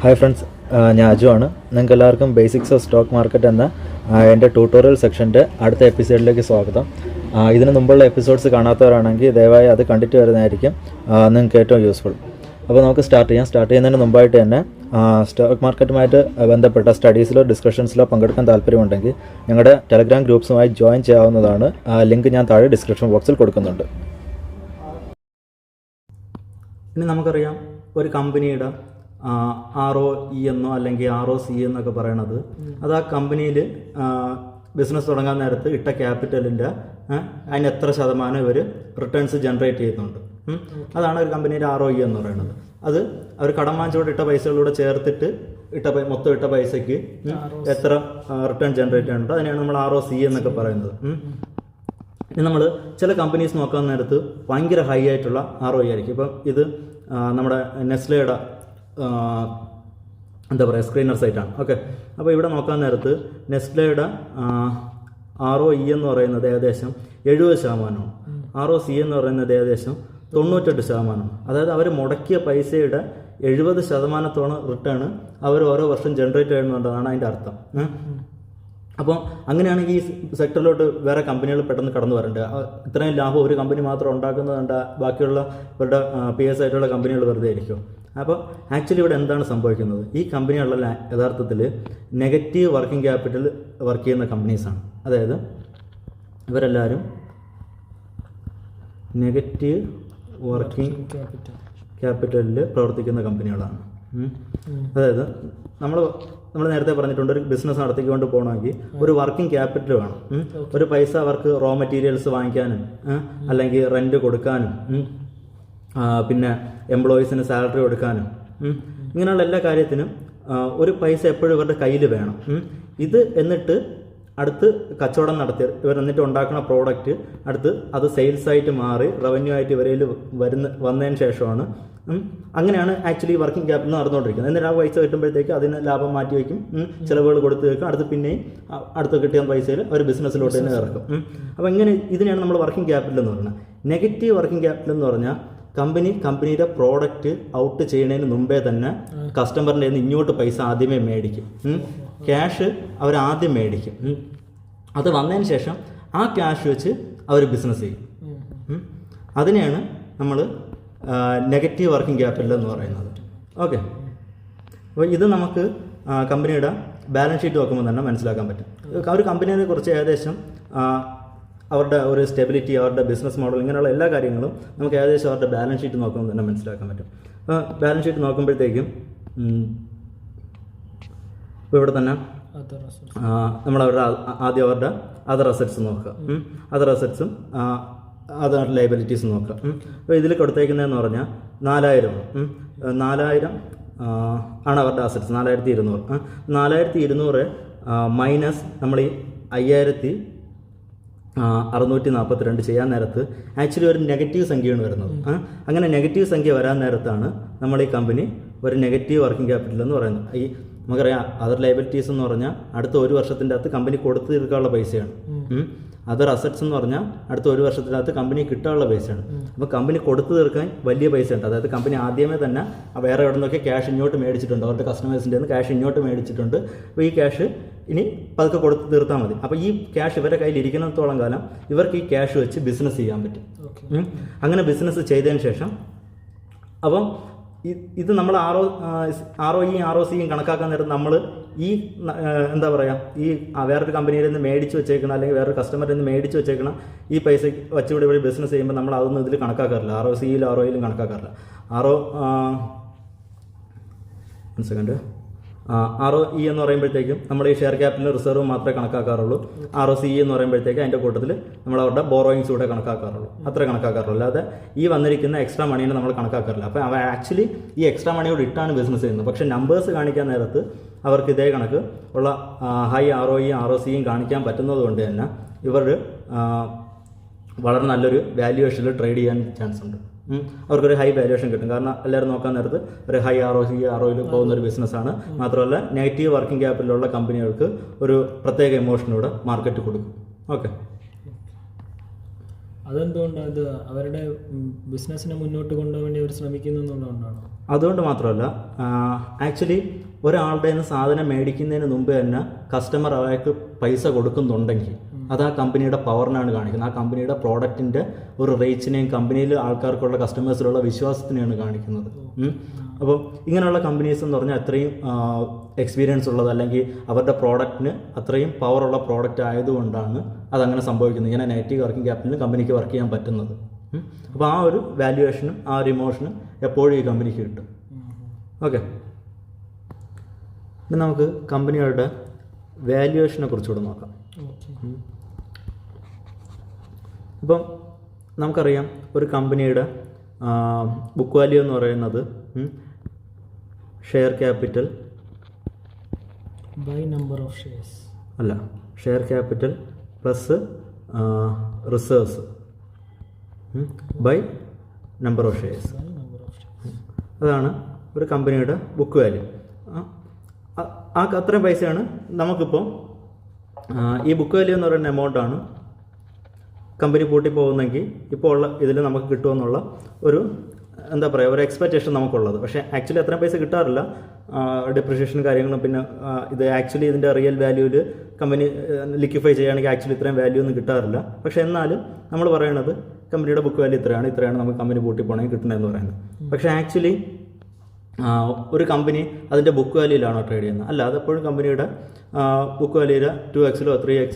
Hi friends, ഞാൻ അജു ആണ്. നിങ്ങൾക്ക് എല്ലാവർക്കും ബേസിക്സ് ഓഫ് സ്റ്റോക്ക് മാർക്കറ്റ് എന്ന എൻ്റെ ട്യൂട്ടോറിയൽ സെക്ഷൻ്റെ അടുത്ത എപ്പിസോഡിലേക്ക് സ്വാഗതം. ഇതിന് മുമ്പുള്ള എപ്പിസോഡ്സ് കാണാത്തവരാണെങ്കിൽ ദയവായി അത് കണ്ടിട്ട് വരുന്നതായിരിക്കും നിങ്ങൾക്ക് ഏറ്റവും യൂസ്ഫുൾ. അപ്പോൾ നമുക്ക് സ്റ്റാർട്ട് ചെയ്യുന്നതിന് മുമ്പായിട്ട് തന്നെ സ്റ്റോക്ക് മാർക്കറ്റുമായിട്ട് ബന്ധപ്പെട്ട സ്റ്റഡീസിലോ ഡിസ്കഷൻസിലോ പങ്കെടുക്കാൻ താല്പര്യമുണ്ടെങ്കിൽ ഞങ്ങളുടെ ടെലഗ്രാം ഗ്രൂപ്പ്സുമായി ജോയിൻ ചെയ്യാവുന്നതാണ്. ലിങ്ക് ഞാൻ താഴെ ഡിസ്ക്രിപ്ഷൻ ബോക്സിൽ കൊടുക്കുന്നുണ്ട്. ഇനി നമുക്കറിയാം, ഒരു കമ്പനിയുടെ ROE എന്നോ അല്ലെങ്കിൽ ROC എന്നൊക്കെ പറയണത് അത് ആ കമ്പനിയിൽ ബിസിനസ് തുടങ്ങാൻ നേരത്ത് ഇട്ട ക്യാപിറ്റലിൻ്റെ അതിന് എത്ര ശതമാനം ഇവർ റിട്ടേൺസ് ജനറേറ്റ് ചെയ്യുന്നുണ്ട്. അതാണ് ഒരു കമ്പനിയുടെ ROE എന്ന് പറയുന്നത്. അത് അവർ കടം വാങ്ങിച്ചോടെ ഇട്ട പൈസകളൂടെ ചേർത്തിട്ട് മൊത്തം ഇട്ട പൈസയ്ക്ക് എത്ര റിട്ടേൺ ജനറേറ്റ് ചെയ്യുന്നുണ്ട്, അതിനെയാണ് നമ്മൾ ROC എന്നൊക്കെ പറയുന്നത്. ഇനി നമ്മൾ ചില കമ്പനീസ് നോക്കാൻ നേരത്ത് ഭയങ്കര ഹൈ ആയിട്ടുള്ള ROE ആയിരിക്കും. ഇപ്പം ഇത് നമ്മുടെ നെസ്ലയുടെ എന്താ പറയുക സ്ക്രീനർ സൈറ്റാണ്. ഓക്കെ, അപ്പോൾ ഇവിടെ നോക്കാൻ നേരത്ത് നെസ്ലയുടെ ROE എന്ന് പറയുന്നത് ഏകദേശം 70%, ROC എന്ന് പറയുന്നത് ഏകദേശം 98%. അതായത് അവർ മുടക്കിയ പൈസയുടെ 70% റിട്ടേൺ അവർ ഓരോ വർഷം ജനറേറ്റ് ചെയ്യുന്നുണ്ടെന്നാണ് അതിൻ്റെ അർത്ഥം. അപ്പോൾ അങ്ങനെയാണെങ്കിൽ ഈ സെക്ടറിലോട്ട് വേറെ കമ്പനികൾ പെട്ടെന്ന് കടന്നു വരേണ്ടത്. ഇത്രയും ലാഭം ഒരു കമ്പനി മാത്രം ഉണ്ടാക്കുന്നതുകൊണ്ട് ബാക്കിയുള്ള ഇവരുടെ PS ആയിട്ടുള്ള കമ്പനികൾ വെറുതെ ആയിരിക്കും. അപ്പോൾ ആക്ച്വലി ഇവിടെ എന്താണ് സംഭവിക്കുന്നത്? ഈ കമ്പനികളുടെ യഥാർത്ഥത്തിൽ നെഗറ്റീവ് വർക്കിംഗ് ക്യാപിറ്റൽ വർക്ക് ചെയ്യുന്ന കമ്പനീസാണ്. അതായത് ഇവരെല്ലാവരും നെഗറ്റീവ് വർക്കിംഗ് ക്യാപിറ്റലിൽ പ്രവർത്തിക്കുന്ന കമ്പനികളാണ്. അതായത് നമ്മൾ നേരത്തെ പറഞ്ഞിട്ടുണ്ട്, ഒരു ബിസിനസ് നടത്തിക്കൊണ്ട് പോകണമെങ്കിൽ ഒരു വർക്കിംഗ് ക്യാപിറ്റൽ വേണം. ഒരു പൈസ അവർക്ക് റോ മെറ്റീരിയൽസ് വാങ്ങിക്കാനും അല്ലെങ്കിൽ റെൻറ്റ് കൊടുക്കാനും പിന്നെ എംപ്ലോയീസിന് സാലറി കൊടുക്കാനും ഇങ്ങനെയുള്ള എല്ലാ കാര്യത്തിനും ഒരു പൈസ എപ്പോഴും ഇവരുടെ കയ്യിൽ വേണം. ഇത് എന്നിട്ട് അടുത്ത് കച്ചവടം നടത്തി ഇവർ എന്നിട്ട് ഉണ്ടാക്കുന്ന പ്രോഡക്റ്റ് അടുത്ത് അത് സെയിൽസായിട്ട് മാറി റവന്യൂ ആയിട്ട് ഇവരിൽ വന്നതിന് ശേഷമാണ്. അങ്ങനെയാണ് ആക്ച്വലി വർക്കിംഗ് ക്യാപിറ്റൽ നടന്നുകൊണ്ടിരിക്കുന്നത്. എന്നിട്ട് ആ പൈസ കിട്ടുമ്പോഴത്തേക്ക് അതിന് ലാഭം മാറ്റി വയ്ക്കും, ചിലവുകൾ കൊടുത്ത് വയ്ക്കും, അടുത്ത് പിന്നെയും അടുത്ത് കിട്ടിയ പൈസയിൽ അവർ ബിസിനസ്സിലോട്ട് തന്നെ ഇറക്കും. അപ്പോൾ ഇങ്ങനെ ഇതിനെയാണ് നമ്മൾ വർക്കിംഗ് ക്യാപിറ്റൽ എന്ന് പറയുന്നത്. നെഗറ്റീവ് വർക്കിംഗ് ക്യാപിറ്റൽ എന്ന് പറഞ്ഞാൽ കമ്പനിയുടെ പ്രോഡക്റ്റ് ഔട്ട് ചെയ്യുന്നതിന് മുമ്പേ തന്നെ കസ്റ്റമറിൻ്റെ നിന്ന് ഇങ്ങോട്ട് പൈസ ആദ്യമേ മേടിക്കും. ക്യാഷ് അവർ ആദ്യം മേടിക്കും. അത് വന്നതിന് ശേഷം ആ ക്യാഷ് വെച്ച് അവർ ബിസിനസ് ചെയ്യും. അതിനെയാണ് നമ്മൾ നെഗറ്റീവ് വർക്കിംഗ് ക്യാപിറ്റൽ എന്ന് പറയുന്നത്. ഓക്കെ, അപ്പോൾ ഇത് നമുക്ക് കമ്പനിയുടെ ബാലൻസ് ഷീറ്റ് നോക്കുമ്പോൾ തന്നെ മനസ്സിലാക്കാൻ പറ്റും. ഒരു കമ്പനിയെ കുറിച്ച് ഏകദേശം അവരുടെ ഒരു സ്റ്റെബിലിറ്റി, അവരുടെ ബിസിനസ് മോഡൽ, ഇങ്ങനെയുള്ള എല്ലാ കാര്യങ്ങളും നമുക്ക് ഏകദേശം അവരുടെ ബാലൻസ് ഷീറ്റ് നോക്കുമ്പോൾ തന്നെ മനസ്സിലാക്കാൻ പറ്റും. അപ്പോൾ ബാലൻസ് ഷീറ്റ് നോക്കുമ്പോഴത്തേക്കും ഇപ്പോൾ ഇവിടെ തന്നെ നമ്മളവരുടെ ആദ്യം അവരുടെ അതർ അസറ്റ്സ് നോക്കുക, അതർ അസറ്റ്സും അതർ ലയബിലിറ്റീസ് നോക്കുക. അപ്പോൾ ഇതിൽ കൊടുത്തേക്കുന്നതെന്ന് പറഞ്ഞാൽ 4000 ആണ് അവരുടെ അസറ്റ്സ്. 4200 4200 മൈനസ് നമ്മൾ ഈ 5642 ചെയ്യാൻ നേരത്ത് ആക്ച്വലി ഒരു നെഗറ്റീവ് സംഖ്യയാണ് വരുന്നത്. അങ്ങനെ നെഗറ്റീവ് സംഖ്യ വരാൻ നേരത്താണ് നമ്മൾ ഈ കമ്പനി ഒരു നെഗറ്റീവ് വർക്കിംഗ് ക്യാപിറ്റൽ എന്ന് പറയുന്നത്. ഈ നമുക്കറിയാം അതർ ലയബിലിറ്റീസ് എന്ന് പറഞ്ഞാൽ അടുത്ത ഒരു വർഷത്തിൻ്റെ അകത്ത് കമ്പനി കൊടുത്തു തീർക്കാനുള്ള പൈസയാണ്. അതർ അസറ്റ്സ് എന്ന് പറഞ്ഞാൽ അടുത്ത ഒരു വർഷത്തിനകത്ത് കമ്പനി കിട്ടാനുള്ള പൈസയാണ്. അപ്പോൾ കമ്പനി കൊടുത്തു തീർക്കാൻ വലിയ പൈസ ഉണ്ട്. അതായത് കമ്പനി ആദ്യമേ തന്നെ വേറെ എവിടെ നിന്നൊക്കെ ക്യാഷ് ഇങ്ങോട്ട് മേടിച്ചിട്ടുണ്ട്, അവരുടെ കസ്റ്റമേഴ്സിൻ്റെ നിന്ന് ക്യാഷ് ഇങ്ങോട്ട് മേടിച്ചിട്ടുണ്ട്. അപ്പോൾ ഈ ക്യാഷ് ഇനി പതുക്കെ കൊടുത്ത് തീർത്താൽ മതി. അപ്പോൾ ഈ ക്യാഷ് ഇവരുടെ കയ്യിൽ ഇരിക്കുന്നിടത്തോളം കാലം ഇവർക്ക് ഈ ക്യാഷ് വെച്ച് ബിസിനസ് ചെയ്യാൻ പറ്റും. അങ്ങനെ ബിസിനസ് ചെയ്തതിന് ശേഷം അപ്പം ഇത് നമ്മൾ ROE ROCയും കണക്കാക്കാൻ നേരം നമ്മൾ ഈ എന്താ പറയുക, ഈ വേറൊരു കമ്പനിയിൽ നിന്ന് മേടിച്ച് വെച്ചേക്കണം അല്ലെങ്കിൽ വേറൊരു കസ്റ്റമറിൽ നിന്ന് മേടിച്ച് വെച്ചേക്കണം ഈ പൈസ വെച്ചുകൂടി ഇവിടെ ബിസിനസ് ചെയ്യുമ്പോൾ നമ്മൾ അതൊന്നും ഇതിൽ കണക്കാക്കാറില്ല. ROCയിലും ROEയിലും കണക്കാക്കാറില്ല. ROE എന്ന് പറയുമ്പോഴത്തേക്കും നമ്മൾ ഈ ഷെയർ ക്യാപിറ്റൽ റിസർവ് മാത്രമേ കണക്കാക്കാറുള്ളൂ. ROCE എന്ന് പറയുമ്പോഴത്തേക്ക് അതിൻ്റെ കൂട്ടത്തിൽ നമ്മൾ അവരുടെ ബോറോയിങ്സ് കൂടെ കണക്കാക്കാറുള്ളൂ, അത്ര കണക്കാക്കാറുള്ളൂ. അല്ലാതെ ഈ വന്നിരിക്കുന്ന എക്സ്ട്രാ മണീനെ നമ്മൾ കണക്കാക്കാറില്ല. അപ്പോൾ അവ ആക്ച്വലി ഈ എക്സ്ട്രാ മണിയോട് ഇട്ടാണ് ബിസിനസ് ചെയ്യുന്നത്. പക്ഷേ നമ്പേഴ്സ് കാണിക്കാൻ നേരത്ത് അവർക്ക് ഇതേ കണക്ക് ഉള്ള ഹൈ ROE ROCയും കാണിക്കാൻ പറ്റുന്നത് കൊണ്ട് തന്നെ ഇവർ വളരെ നല്ലൊരു വാല്യുവേഷനിൽ ട്രേഡ് ചെയ്യാൻ ചാൻസ് ഉണ്ട്. അവർക്കൊരു ഹൈ വാല്യുവേഷൻ കിട്ടും. കാരണം എല്ലാവരും നോക്കാൻ നേരത്ത് ഒരു ഹൈ ROEയിൽ പോകുന്നൊരു ബിസിനസ്സാണ്. മാത്രമല്ല നെഗറ്റീവ് വർക്കിംഗ് ക്യാപിറ്റലുള്ള കമ്പനികൾക്ക് ഒരു പ്രത്യേക ഇമോഷനോട് മാർക്കറ്റ് കൊടുക്കും. ഓക്കെ, അതെന്തുകൊണ്ടാണ്? അത് അവരുടെ ബിസിനസ്സിനെ മുന്നോട്ട് കൊണ്ടുപോകാൻ വേണ്ടി അവർ ശ്രമിക്കുന്നു എന്നുള്ളതുകൊണ്ടാണോ? അതുകൊണ്ട് മാത്രമല്ല, ആക്ച്വലി ഒരാളുടെ നിന്ന് സാധനം മേടിക്കുന്നതിന് മുമ്പ് തന്നെ കസ്റ്റമർ അയാൾക്ക് പൈസ കൊടുക്കുന്നുണ്ടെങ്കിൽ അത് ആ കമ്പനിയുടെ പവറിനാണ് കാണിക്കുന്നത്. ആ കമ്പനിയുടെ പ്രോഡക്റ്റിൻ്റെ ഒരു റേറ്റിനെയും കമ്പനിയിൽ ആൾക്കാർക്കുള്ള കസ്റ്റമേഴ്സിലുള്ള വിശ്വാസത്തിനെയാണ് കാണിക്കുന്നത്. അപ്പോൾ ഇങ്ങനെയുള്ള കമ്പനീസ് എന്ന് പറഞ്ഞാൽ അത്രയും എക്സ്പീരിയൻസ് ഉള്ളത്, അല്ലെങ്കിൽ അവരുടെ പ്രോഡക്റ്റിന് അത്രയും പവറുള്ള പ്രോഡക്റ്റ് ആയതുകൊണ്ടാണ് അതങ്ങനെ സംഭവിക്കുന്നത്. ഇങ്ങനെ നെഗറ്റീവ് വർക്കിംഗ് ക്യാപിറ്റലിന് കമ്പനിക്ക് വർക്ക് ചെയ്യാൻ പറ്റുന്നത്. അപ്പോൾ ആ ഒരു വാല്യുവേഷനും ആ ഒരു ഇമോഷനും എപ്പോഴും ഈ കമ്പനിക്ക് കിട്ടും. ഓക്കെ, ഇനി നമുക്ക് കമ്പനികളുടെ വാല്യുവേഷനെ കുറിച്ചുകൂടെ നോക്കാം. ഇപ്പം നമുക്കറിയാം ഒരു കമ്പനിയുടെ ബുക്ക് വാല്യൂ എന്ന് പറയുന്നത് share capital by number of shares അല്ല, share capital plus reserves by number of shares. അതാണ് ഒരു കമ്പനിയുടെ ബുക്ക് വാല്യൂ. അത്രയും പൈസയാണ് നമുക്കിപ്പോൾ ഈ ബുക്ക് വാല്യൂ എന്ന് പറയുന്ന എമൗണ്ടാണ് കമ്പനി പൂട്ടി പോകുന്നെങ്കിൽ ഇപ്പോൾ ഉള്ള ഇതിൽ നമുക്ക് കിട്ടുമെന്നുള്ള ഒരു എന്താ പറയുക, ഒരു എക്സ്പെക്റ്റേഷൻ നമുക്കുള്ളത്. പക്ഷേ ആക്ച്വലി അത്രയും പൈസ കിട്ടാറില്ല. ഡിപ്രിഷിയേഷൻ കാര്യങ്ങളും പിന്നെ ഇത് ആക്ച്വലി ഇതിൻ്റെ റിയൽ വാല്യൂവിൽ കമ്പനി ലിക്വിഫൈ ചെയ്യുകയാണെങ്കിൽ ആക്ച്വലി ഇത്രയും വാല്യൂ ഒന്നും കിട്ടാറില്ല. പക്ഷേ എന്നാലും നമ്മൾ പറയുന്നത് കമ്പനിയുടെ ബുക്ക് വാല്യൂ ഇത്രയാണ് നമുക്ക് കമ്പനി പൂട്ടി പോകണമെങ്കിൽ കിട്ടുന്നതെന്ന് പറയുന്നത്. പക്ഷേ ആക്ച്വലി ഒരു കമ്പനി അതിൻ്റെ ബുക്ക് വാല്യൂയിലാണോ ട്രേഡ് ചെയ്യുന്നത്? അല്ല, അതെപ്പോഴും കമ്പനിയുടെ ബുക്ക് വാല്യൂയിൽ 2x 3x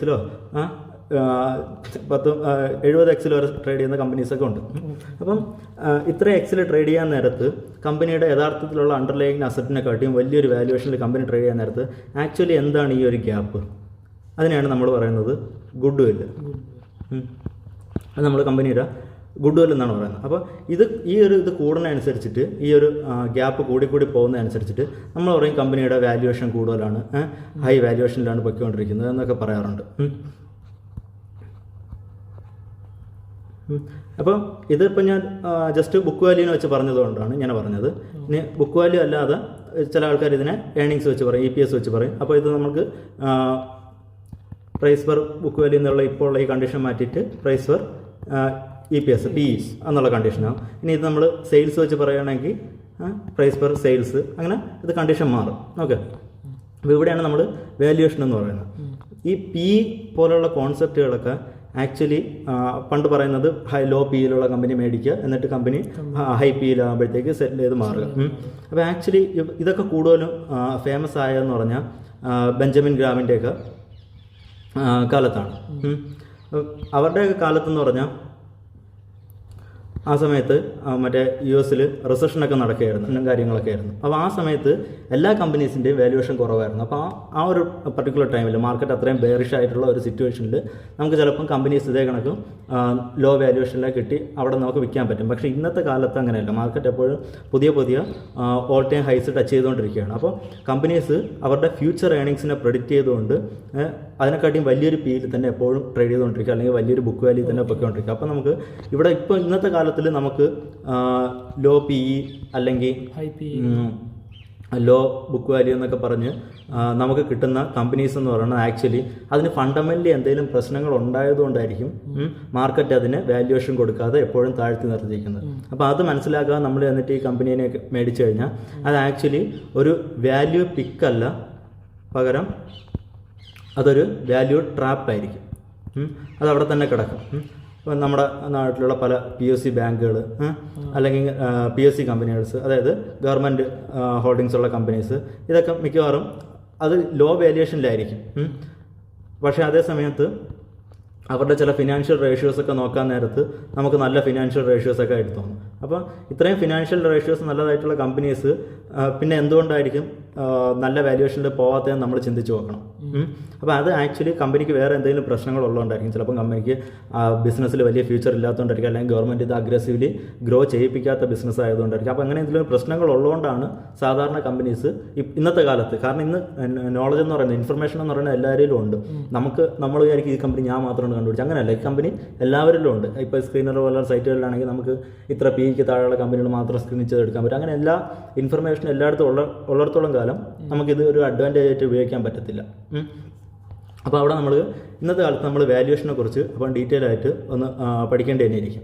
70x വരെ ട്രേഡ് ചെയ്യുന്ന കമ്പനീസൊക്കെ ഉണ്ട്. അപ്പം ഇത്ര എക്സിൽ ട്രേഡ് ചെയ്യാൻ നേരത്ത് കമ്പനിയുടെ യഥാർത്ഥത്തിലുള്ള അണ്ടർലൈങ് അസറ്റിനെ കാട്ടിയും വലിയൊരു വാല്യുവേഷനിൽ കമ്പനി ട്രേഡ് ചെയ്യാൻ നേരത്ത് ആക്ച്വലി എന്താണ് ഈ ഒരു ഗ്യാപ്പ്? അതിനെയാണ് നമ്മൾ പറയുന്നത് ഗുഡ് വില്ല്. അത് നമ്മൾ കമ്പനിയുടെ ഗുഡ് വിൽ എന്നാണ് പറയുന്നത്. അപ്പോൾ ഇത് കൂടുന്നതനുസരിച്ചിട്ട് ഈ ഒരു ഗ്യാപ്പ് കൂടി പോകുന്നതനുസരിച്ചിട്ട് നമ്മൾ പറയും കമ്പനിയുടെ വാല്യുവേഷൻ കൂടുതലാണ്, ഹൈ വാല്യുവേഷനിലാണ് പൊയ്ക്കൊണ്ടിരിക്കുന്നത് എന്നൊക്കെ പറയാറുണ്ട്. അപ്പം ഇതിപ്പോൾ ഞാൻ ജസ്റ്റ് ബുക്ക് വാല്യൂവിനെ വെച്ച് പറഞ്ഞതുകൊണ്ടാണ് ഞാൻ പറഞ്ഞത്. ഇനി ബുക്ക് വാല്യൂ അല്ലാതെ ചില ആൾക്കാർ ഇതിനെ ഏണിങ്സ് വെച്ച് പറയും, EPS വെച്ച് പറയും. അപ്പോൾ ഇത് നമുക്ക് പ്രൈസ് പെർ ബുക്ക് വാല്യൂ എന്നുള്ള ഇപ്പോൾ ഉള്ള ഈ കണ്ടീഷൻ മാറ്റിയിട്ട് പ്രൈസ് പെർ EPS PE എന്നുള്ള കണ്ടീഷനാണ്. ഇനി ഇത് നമ്മൾ സെയിൽസ് വെച്ച് പറയുകയാണെങ്കിൽ പ്രൈസ് പെർ സെയിൽസ്, അങ്ങനെ ഇത് കണ്ടീഷൻ മാറും. ഓക്കെ, അപ്പോൾ ഇവിടെയാണ് നമ്മൾ വാല്യുവേഷൻ എന്ന് പറയുന്നത്. ഈ PE പോലുള്ള കോൺസെപ്റ്റുകളൊക്കെ ആക്ച്വലി പണ്ട് പറയുന്നത് ലോ PEയിലുള്ള കമ്പനി മേടിക്കുക, എന്നിട്ട് കമ്പനി ഹൈ PEയിലാകുമ്പോഴത്തേക്ക് സെറ്റിൽ ചെയ്ത് മാറുക. അപ്പോൾ ആക്ച്വലി ഇതൊക്കെ കൂടുതലും ഫേമസ് ആയതെന്ന് പറഞ്ഞാൽ ബെഞ്ചമിൻ ഗ്രാമിൻ്റെയൊക്കെ കാലത്താണ്. അവരുടെയൊക്കെ കാലത്തെന്ന് പറഞ്ഞാൽ ആ സമയത്ത് മറ്റേ US റിസഷനൊക്കെ നടക്കുകയായിരുന്നു, കാര്യങ്ങളൊക്കെ ആയിരുന്നു. അപ്പോൾ ആ സമയത്ത് എല്ലാ കമ്പനീസിൻ്റെയും വാല്യുവേഷൻ കുറവായിരുന്നു. അപ്പോൾ ആ ഒരു പർട്ടിക്കുലർ ടൈമിൽ മാർക്കറ്റ് അത്രയും ബെയറിഷ് ആയിട്ടുള്ള ഒരു സിറ്റുവേഷനിൽ നമുക്ക് ചിലപ്പം കമ്പനീസ് ഇതേ കണക്കും ലോ വാല്യുവേഷനിലേക്ക് കിട്ടി അവിടെ നമുക്ക് വിൽക്കാൻ പറ്റും. പക്ഷേ ഇന്നത്തെ കാലത്ത് അങ്ങനെയല്ല. മാർക്കറ്റ് എപ്പോഴും പുതിയ ഓൾ ടൈം ഹൈസ് ടച്ച് ചെയ്തുകൊണ്ടിരിക്കുകയാണ്. അപ്പോൾ കമ്പനീസ് അവരുടെ ഫ്യൂച്ചർ ഏണിങ്സിനെ പ്രെഡിക്റ്റ് ചെയ്തുകൊണ്ട് അതിനെക്കാട്ടിയും വലിയൊരു PEയിൽ തന്നെ എപ്പോഴും ട്രേഡ് ചെയ്തുകൊണ്ടിരിക്കുക, അല്ലെങ്കിൽ വലിയൊരു ബുക്ക് വാല്യൂ തന്നെ പൊയ്ക്കൊണ്ടിരിക്കുക. അപ്പോൾ നമുക്ക് ഇവിടെ ഇപ്പോൾ ഇന്നത്തെ കാലത്തിൽ നമുക്ക് ലോ PE അല്ലെങ്കിൽ ലോ ബുക്ക് വാല്യൂ എന്നൊക്കെ പറഞ്ഞ് നമുക്ക് കിട്ടുന്ന കമ്പനീസ് എന്ന് പറയുന്നത് ആക്ച്വലി അതിന് ഫണ്ടമെൻ്റലി എന്തെങ്കിലും പ്രശ്നങ്ങൾ ഉണ്ടായതുകൊണ്ടായിരിക്കും മാർക്കറ്റ് അതിന് വാല്യുവേഷൻ കൊടുക്കാതെ എപ്പോഴും താഴ്ത്തി നിർത്തിയിരിക്കുന്നത്. അപ്പോൾ അത് മനസ്സിലാക്കാതെ നമ്മൾ എന്നിട്ട് ഈ കമ്പനീനെ മേടിച്ചു കഴിഞ്ഞാൽ അത് ആക്ച്വലി ഒരു വാല്യൂ പിക്കല്ല, പകരം അതൊരു വാല്യൂ ട്രാപ്പായിരിക്കും. അതവിടെ തന്നെ കിടക്കും. ഇപ്പോൾ നമ്മുടെ നാട്ടിലുള്ള പല PSU ബാങ്കുകൾ അല്ലെങ്കിൽ PSC കമ്പനീസ്, അതായത് ഗവൺമെൻറ് ഹോൾഡിങ്സ് ഉള്ള കമ്പനീസ്, ഇതൊക്കെ മിക്കവാറും അത് ലോ വാല്യുവേഷനിലായിരിക്കും. പക്ഷേ അതേ സമയത്ത് അവരുടെ ചില ഫിനാൻഷ്യൽ റേഷ്യോസൊക്കെ നോക്കാൻ നേരത്ത് നമുക്ക് നല്ല ഫിനാൻഷ്യൽ റേഷ്യോസൊക്കെ ആയിട്ട് തോന്നും. അപ്പോൾ ഇത്രയും ഫിനാൻഷ്യൽ റേഷ്യോസ് നല്ലതായിട്ടുള്ള കമ്പനീസ് പിന്നെ എന്തുകൊണ്ടായിരിക്കും നല്ല വാല്യുവേഷനിൽ പോകാത്തതെന്ന് നമ്മൾ ചിന്തിച്ച് നോക്കണം. അപ്പോൾ അത് ആക്ച്വലി കമ്പനിക്ക് വേറെ എന്തെങ്കിലും പ്രശ്നങ്ങളുള്ളതുകൊണ്ടായിരിക്കും. ചിലപ്പം കമ്പനിക്ക് ബിസിനസ്സിൽ വലിയ ഫ്യൂച്ചർ ഇല്ലാത്തതുകൊണ്ടായിരിക്കും, അല്ലെങ്കിൽ ഗവൺമെൻറ് ഇത് അഗ്രസീവ്ലി ഗ്രോ ചെയ്യിപ്പിക്കാത്ത ബിസിനസ് ആയതുകൊണ്ടായിരിക്കും. അപ്പോൾ അങ്ങനെ എന്തെങ്കിലും പ്രശ്നങ്ങൾ ഉള്ളതുകൊണ്ടാണ് സാധാരണ കമ്പനീസ് ഇന്നത്തെ കാലത്ത്, കാരണം ഇന്ന് നോളജ് എന്ന് പറയുന്നത്, ഇൻഫർമേഷൻ എന്ന് പറയുന്നത് എല്ലാവരിലും ഉണ്ട്. നമ്മൾ വിചാരിക്കും ഈ കമ്പനി ഞാൻ മാത്രമാണ് കണ്ടുപിടിച്ചത്, അങ്ങനെയല്ല. ഈ കമ്പനി എല്ലാവരിലും ഉണ്ട്. ഇപ്പോൾ സ്ക്രീനർ പോലുള്ള സൈറ്റുകളിലാണെങ്കിൽ നമുക്ക് ഇത്ര PEക്ക് താഴെയുള്ള കമ്പനികൾ മാത്രം സ്ക്രീൻ ചെയ്തെടുക്കാൻ പറ്റും. അങ്ങനെ എല്ലാ ഇൻഫർമേഷൻ എല്ലായിടത്തും ഉള്ളിടത്തോളം കാലം നമുക്കിത് ഒരു അഡ്വാൻറ്റേജ് ആയിട്ട് ഉപയോഗിക്കാൻ പറ്റത്തില്ല. അപ്പോൾ അവിടെ നമ്മൾ ഇന്നത്തെ കാലത്ത് നമ്മൾ വാല്യുവേഷനെ കുറിച്ച് അപ്പം ഡീറ്റെയിൽ ആയിട്ട് ഒന്ന് പഠിക്കേണ്ടി തന്നെ ഇരിക്കും.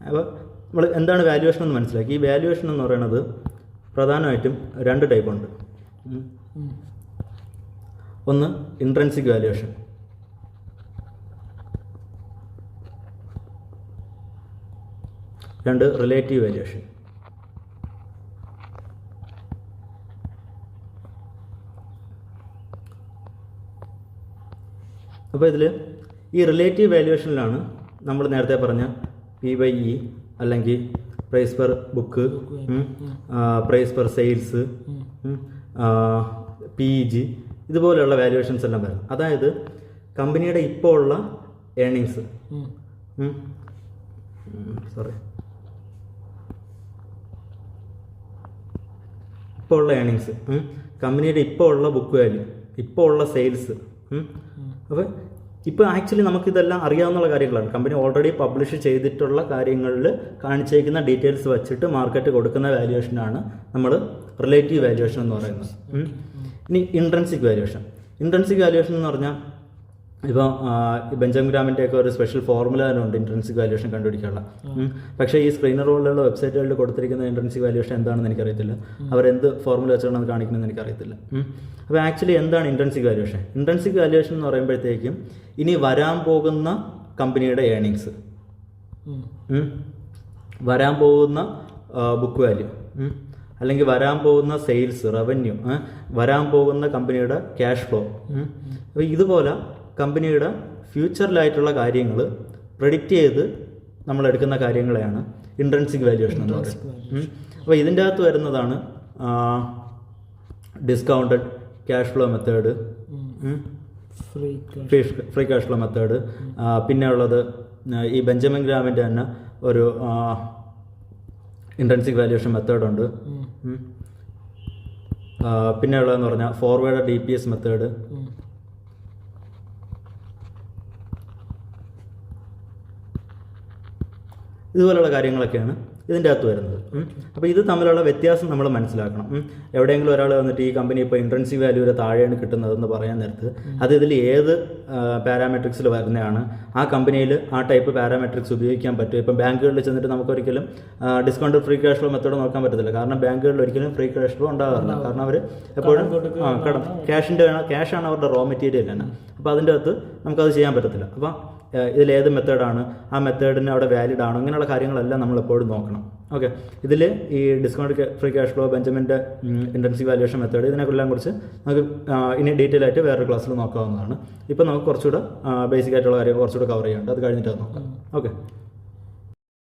അപ്പോൾ നമ്മൾ എന്താണ് വാല്യുവേഷൻ എന്ന് മനസ്സിലാക്കി. ഈ വാല്യുവേഷൻ എന്ന് പറയുന്നത് പ്രധാനമായിട്ടും 2 ടൈപ്പ് ഉണ്ട്. ഒന്ന് ഇൻട്രിൻസിക് വാല്യുവേഷൻ, രണ്ട് റിലേറ്റീവ് വാല്യുവേഷൻ. അപ്പോൾ ഇതിൽ ഈ റിലേറ്റീവ് വാല്യുവേഷനിലാണ് നമ്മൾ നേരത്തെ പറഞ്ഞ P/E അല്ലെങ്കിൽ price per book, price per sales, PEG ഇതുപോലെയുള്ള വാല്യുവേഷൻസ് എല്ലാം വരും. അതായത് കമ്പനിയുടെ ഇപ്പോൾ ഉള്ള ഏർണിങ്സ്, ഇപ്പോൾ ഉള്ള ഏർണിങ്സ്, കമ്പനിയുടെ ഇപ്പോൾ ഉള്ള ബുക്ക് വാല്യൂ, ഇപ്പോൾ ഉള്ള സെയിൽസ്. അപ്പോൾ ഇപ്പോൾ ആക്ച്വലി നമുക്കിതെല്ലാം അറിയാവുന്ന കാര്യങ്ങളാണ്. കമ്പനി ഓൾറെഡി പബ്ലിഷ് ചെയ്തിട്ടുള്ള കാര്യങ്ങളിൽ കാണിച്ചേക്കുന്ന ഡീറ്റെയിൽസ് വെച്ചിട്ട് മാർക്കറ്റ് കൊടുക്കുന്ന വാല്യുവേഷനാണ് നമ്മൾ റിലേറ്റീവ് വാല്യുവേഷൻ എന്ന് പറയുന്നത്. ഇനി ഇൻട്രിൻസിക് വാല്യുവേഷൻ. ഇൻട്രിൻസിക് വാല്യുവേഷൻ എന്ന് പറഞ്ഞാൽ ഇപ്പോൾ ബെഞ്ചമിൻ ഗ്രാമിൻ്റെയൊക്കെ ഒരു സ്പെഷ്യൽ ഫോർമുല തന്നെ ഉണ്ട് ഇൻട്രിൻസിക് വാല്യുവേഷൻ കണ്ടുപിടിക്കാനുള്ള. പക്ഷേ ഈ സ്ക്രീനർ പോലുള്ള വെബ്സൈറ്റുകളിൽ കൊടുത്തിരിക്കുന്ന ഇൻട്രിൻസിക് വാല്യുവേഷൻ എന്താണെന്ന് എനിക്കറിയത്തില്ല. അവരെന്ത് ഫോർമുല വെച്ചാണ് അത് കാണിക്കണമെന്ന് എനിക്കറിയത്തില്ല. അപ്പോൾ ആക്ച്വലി എന്താണ് ഇൻട്രിൻസിക് വാല്യുവേഷൻ? ഇൻട്രിൻസിക് വാല്യുവേഷൻ എന്ന് പറയുമ്പോഴത്തേക്കും ഇനി വരാൻ പോകുന്ന കമ്പനിയുടെ ഏർണിങ്സ്, വരാൻ പോകുന്ന ബുക്ക് വാല്യൂ, അല്ലെങ്കിൽ വരാൻ പോകുന്ന സെയിൽസ്, റവന്യൂ, വരാൻ പോകുന്ന കമ്പനിയുടെ ക്യാഷ് ഫ്ലോ. അപ്പോൾ ഇതുപോലെ കമ്പനിയുടെ ഫ്യൂച്ചറിലായിട്ടുള്ള കാര്യങ്ങൾ പ്രെഡിക്റ്റ് ചെയ്ത് നമ്മൾ എടുക്കുന്ന കാര്യങ്ങളെയാണ് ഇൻട്രിൻസിക് വാല്യുവേഷൻ എന്ന് പറയുന്നത്. അപ്പോൾ ഇതിൻ്റെ അകത്ത് വരുന്നതാണ് discounted cash flow method, free cash flow method. പിന്നെ ഉള്ളത് ഈ ബെഞ്ചമിൻ ഗ്രാമിൻ്റെ തന്നെ ഒരു ഇൻട്രിൻസിക് വാല്യുവേഷൻ മെത്തേഡുണ്ട്. പിന്നെ ഉള്ളതെന്ന് പറഞ്ഞാൽ ഫോർവേഡ് DPS മെത്തേഡ്. ഇതുപോലെയുള്ള കാര്യങ്ങളൊക്കെയാണ് ഇതിൻ്റെ അകത്ത് വരുന്നത്. അപ്പോൾ ഇത് തമ്മിലുള്ള വ്യത്യാസം നമ്മൾ മനസ്സിലാക്കണം. എവിടെയെങ്കിലും ഒരാൾ വന്നിട്ട് ഈ കമ്പനി ഇപ്പോൾ ഇൻട്രിൻസിക് വാല്യൂവിന് താഴെയാണ് കിട്ടുന്നതെന്ന് പറയാൻ നേരത്ത് അത് ഇതിൽ ഏത് പാരാമെട്രിക്സിൽ വരുന്നതാണ്, ആ കമ്പനിയിൽ ആ ടൈപ്പ് പാരാമെട്രിക്സ് ഉപയോഗിക്കാൻ പറ്റും. ഇപ്പം ബാങ്കുകളിൽ ചെന്നിട്ട് നമുക്കൊരിക്കലും discount free cash flow method നോക്കാൻ പറ്റത്തില്ല. കാരണം ബാങ്കുകളിൽ ഒരിക്കലും ഫ്രീ ക്യാഷ് ഫ്ലോ ഉണ്ടാകാറില്ല. കാരണം അവർ എപ്പോഴും ക്യാഷാണ് അവരുടെ റോ മെറ്റീരിയൽ തന്നെ. അപ്പോൾ അതിൻ്റെ അകത്ത് നമുക്കത് ചെയ്യാൻ പറ്റത്തില്ല. അപ്പോൾ ഇതിലേത് മെത്തേഡാണ്, ആ മെത്തേഡിന് അവിടെ വാലിഡ് ആണോ, ഇങ്ങനെയുള്ള കാര്യങ്ങളെല്ലാം നമ്മൾ എപ്പോഴും നോക്കണം. ഓക്കെ, ഇതിൽ ഈ ഡിസ്കൗണ്ട് ഫ്രീ ക്യാഷ് ഫ്ലോ, ബെഞ്ചമിൻ്റെ ഇൻട്രിൻസിക് വാല്യുവേഷൻ മെത്തേഡ്, ഇതിനെല്ലാം കുറിച്ച് നമുക്ക് ഇനി ഡീറ്റെയിൽ ആയിട്ട് വേറൊരു ക്ലാസ്സിൽ നോക്കാവുന്നതാണ്. ഇപ്പോൾ നമുക്ക് കുറച്ചുകൂടെ ബേസിക് ആയിട്ടുള്ള കാര്യങ്ങൾ കുറച്ചുകൂടെ കവർ ചെയ്യാനുണ്ട്. അത് കഴിഞ്ഞിട്ട് നോക്കാം. ഓക്കെ.